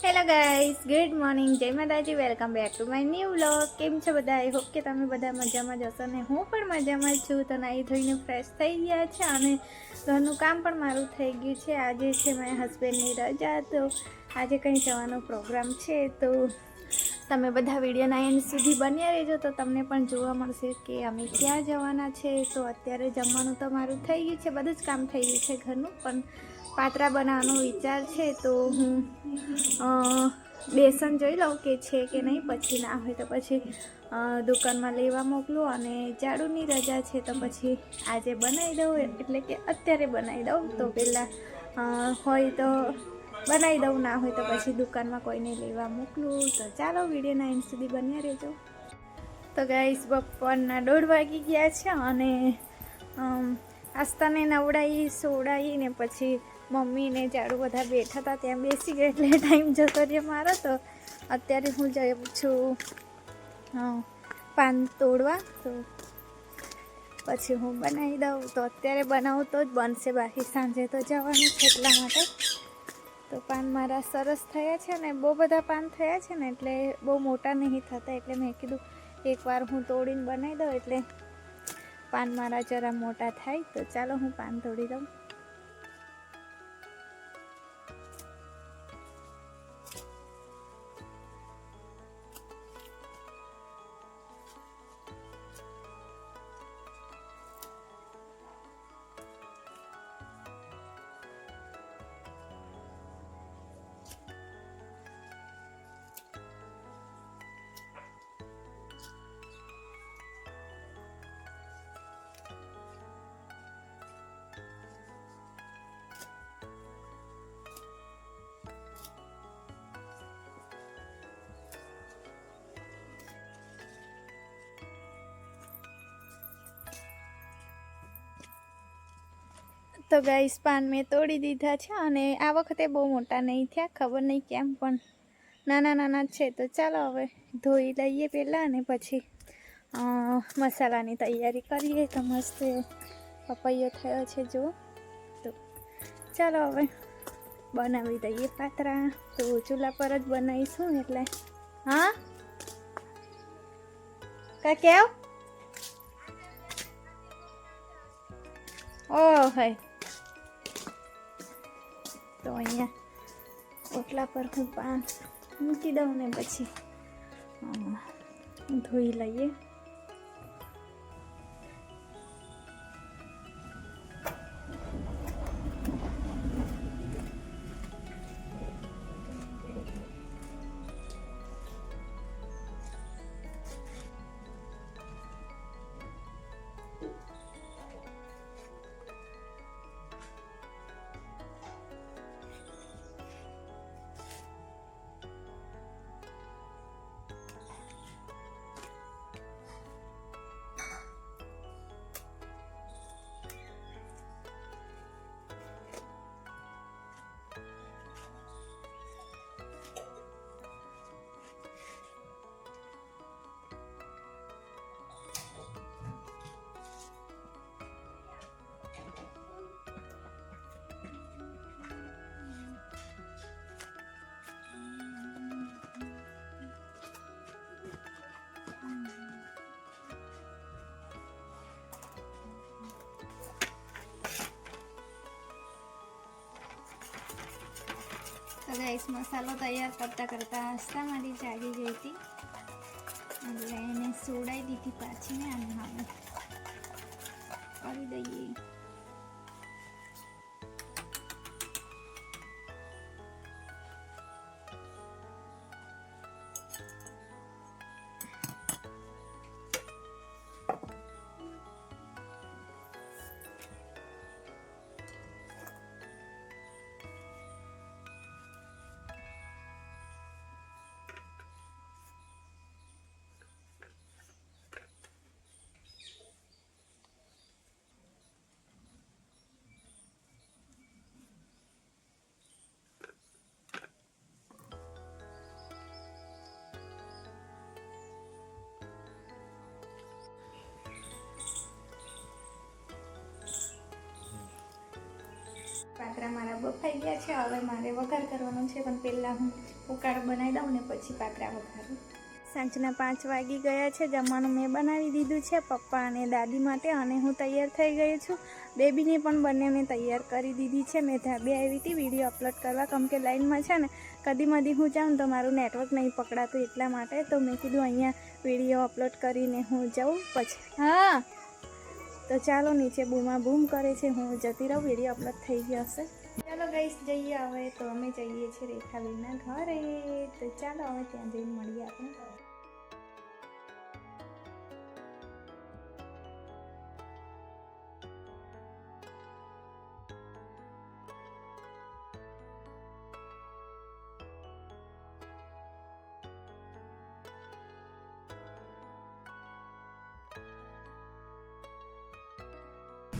Hello guys, good morning, જય માતાજી, welcome back to my new vlog. કેમ છો બધા? આઈ હોપ કે તમે બધા મજામાં જ હશો ને હું પણ મજામાં જ છું. તો નાહી ધોઈને ફ્રેશ થઈ ગયા છે અને ઘરનું કામ પણ મારું થઈ ગયું છે. આજે છે મારા હસબન્ડની રજા, તો આજે કંઈ જવાનો પ્રોગ્રામ છે. તો તમે બધા વિડીયોના એન્ડ સુધી બન્યા રહેજો તો તમને પણ જોવા મળશે કે અમે ક્યાં જવાના છે. તો અત્યારે જમવાનું તો મારું થઈ ગયું છે, બધું જ કામ થઈ ગયું છે ઘરનું, પણ પાત્રા બનાવવાનો વિચાર છે. તો હું બેસન જોઈ લઉં કે છે કે નહીં, પછી ના હોય તો પછી દુકાનમાં લેવા મોકલું. અને ઝાડુની રજા છે તો પછી આજે બનાવી દઉં, એટલે કે અત્યારે બનાવી દઉં. તો પહેલાં હોય તો બનાવી દઉં, ના હોય તો પછી દુકાનમાં કોઈને લેવા મોકલું. તો ચાલો વિડીયોના એન્ડ સુધી બન્યા રહેજો. તો ગાઈસ, બપોરના 1:30 વાગી ગયા છે અને આસ્તાને નવડાવી સોડાવી ને પછી મમ્મીને ઝાડુ બધા બેઠા હતા ત્યાં બેસી ગયા, એટલે ટાઈમ જતો રહ્યો મારો. તો અત્યારે હું જઈ છું પાન તોડવા, તો પછી હું બનાવી દઉં. તો અત્યારે બનાવું તો જ બનશે, બાકી સાંજે તો જવાનું છે, એટલા માટે. તો પાન મારા સરસ થયા છે ને, બહુ બધા પાન થયા છે ને, એટલે બહુ મોટા નહીં થતા, એટલે મેં કીધું એકવાર હું તોડીને બનાવી દઉં, એટલે પાન મારા જરા મોટા થાય. તો ચાલો હું પાન તોડી દઉં. તો ગાઈસ, પાન મેં તોડી દીધા છે અને આ વખતે બહુ મોટા નહીં થયા, ખબર નહીં કેમ, પણ નાના નાના છે. તો ચાલો હવે ધોઈ લઈએ પહેલાં, અને પછી મસાલાની તૈયારી કરીએ. તો મસ્ત પપૈયો થયો છે જો. તો ચાલો હવે બનાવી દઈએ પાત્રા. તો ચૂલા પર જ બનાવીશું, એટલે હા કા કેવ ઓ હોય. તો અહીંયા ઓટલા પર હું પાન મૂકી દઉં ને પછી ધોઈ લઈએ. તો ગાઈસ, મસાલો તૈયાર કરતાં કરતાં આસ્તા મારી જાગી ગઈ હતી, એટલે એને સોડાઈ દીધી પાછી ને, અને હવે કરી દઈએ. પાતરા મારા બફાઈ ગયા છે. હવે મારે વઘાર કરવાનો છે, પણ પહેલાં હું ઉકાળો બનાવી દઉં ને પછી પાતરા વઘારું. સાંજના 5 વાગી ગયા છે. જમવાનું મેં બનાવી દીધું છે પપ્પા અને દાદી માટે, અને હું તૈયાર થઈ ગઈ છું. બેબીને પણ બંનેને તૈયાર કરી દીધી છે. મેં ધાબે આવી હતી વિડીયો અપલોડ કરવા, કેમ કે લાઈનમાં છે ને કદી હું જાઉં તો મારું નેટવર્ક નહીં પકડાતું, એટલા માટે. તો મેં કીધું અહીંયા વિડીયો અપલોડ કરીને હું જાઉં પછી. હા, તો ચાલો, નીચે બૂમા બૂમ કરે છે, હું જતી રહું, વિડીયો અપલોડ થઈ ગયો હશે. ચાલો ગાઈસ જઈએ હવે. તો અમે જઈએ છીએ રેખાબેનના ઘરે. તો ચાલો હવે ત્યાં જઈને મળીએ આપણે.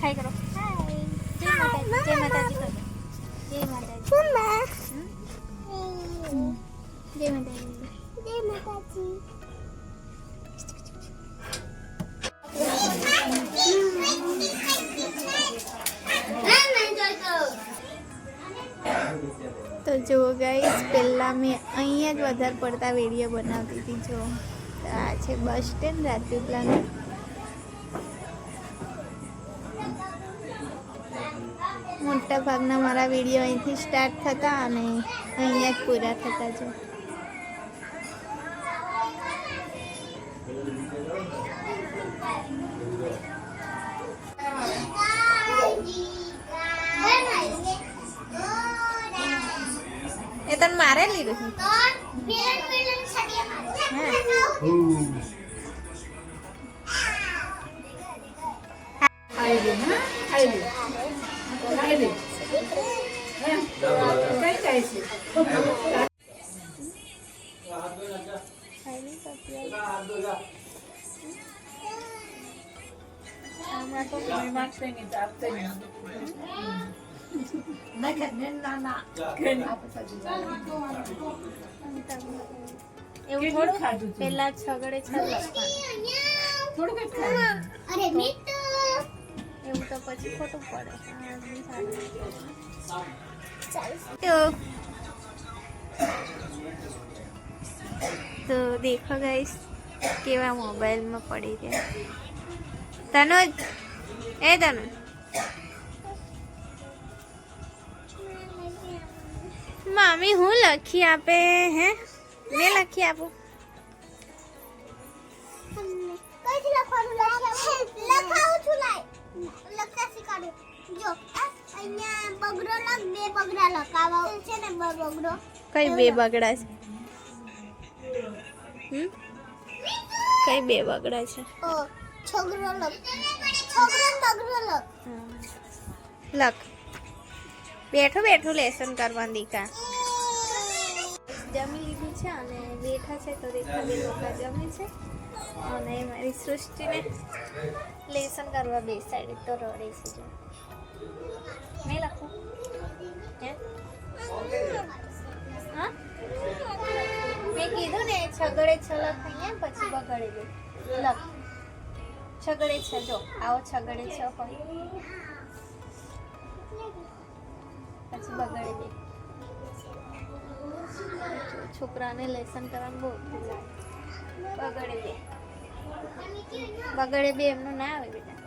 હાય કરો. હાય. જય માતાજી. જય માતાજી કરો. જય માતાજી. જય માતાજી. જય માતાજી. તો જુઓ ગાઈસ, પહેલાં મેં અહીંયા જ વધારે પડતા વિડીયો બનાવતી હતી. જો આ છે બસ સ્ટેન્ડ રાજપીપળાનું. મોટા ભાગના મારા વિડીયો અહીંથી સ્ટાર્ટ થતા અને અહીંયા જ પૂરા થતા. જો એ તને મારે લીધું એવું થોડું પેલા છગડે એવું તો પછી ખોટું પડે. તો દેખો ગાઈસ કેવા મોબાઈલમાં પડી ગયા. તનુજ, એ તનુજ, મામી હું લખી આપે? હે, મેં લખી આપું? કઈ બે બગડા છે? કઈ બે બગડા છે? લખ. બેઠો બેઠો લેસન કરવાનું દીકા. જમી લીધું છે અને બેઠા છે. તો રેખાબેન લોકો જમે છે અને મારી સૃષ્ટિને લેસન કરવા બેસાડી તો રડે છે. જો મેં લખું હે? હા, મેં કીધું ને છગડે છ લખ અહીંયા, પછી બગડે દે લખ. છગડે છ, જો આવો છગડે છ હોય પછી બગડે દે. છોકરાને લેસન કરવાનું બહુ બગડે બે. બગડે બે એમનું ના આવે બેટા.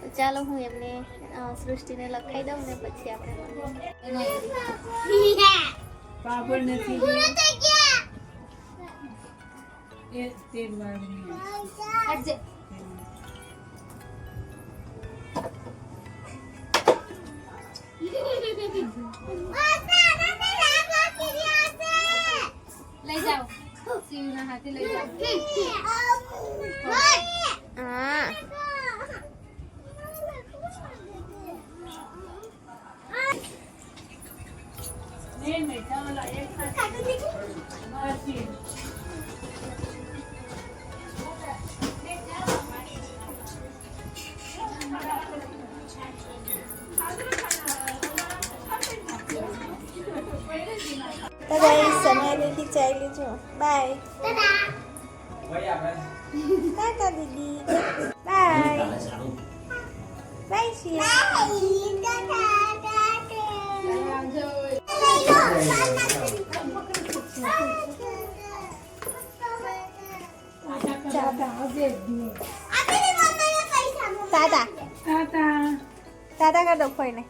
તો ચાલો હું એમને સૃષ્ટિને લખાઈ દઉં ને પછી આપણે લઈ જાઓ. સીવના હાથે લઈ જાઓ. હા, તો ગાઈસ સમારેથી ચાઈ લીજો. બાય. ટાટા દીદી. બાય. બાય શિયા. ટાટા ટાટા કર દો કોઈને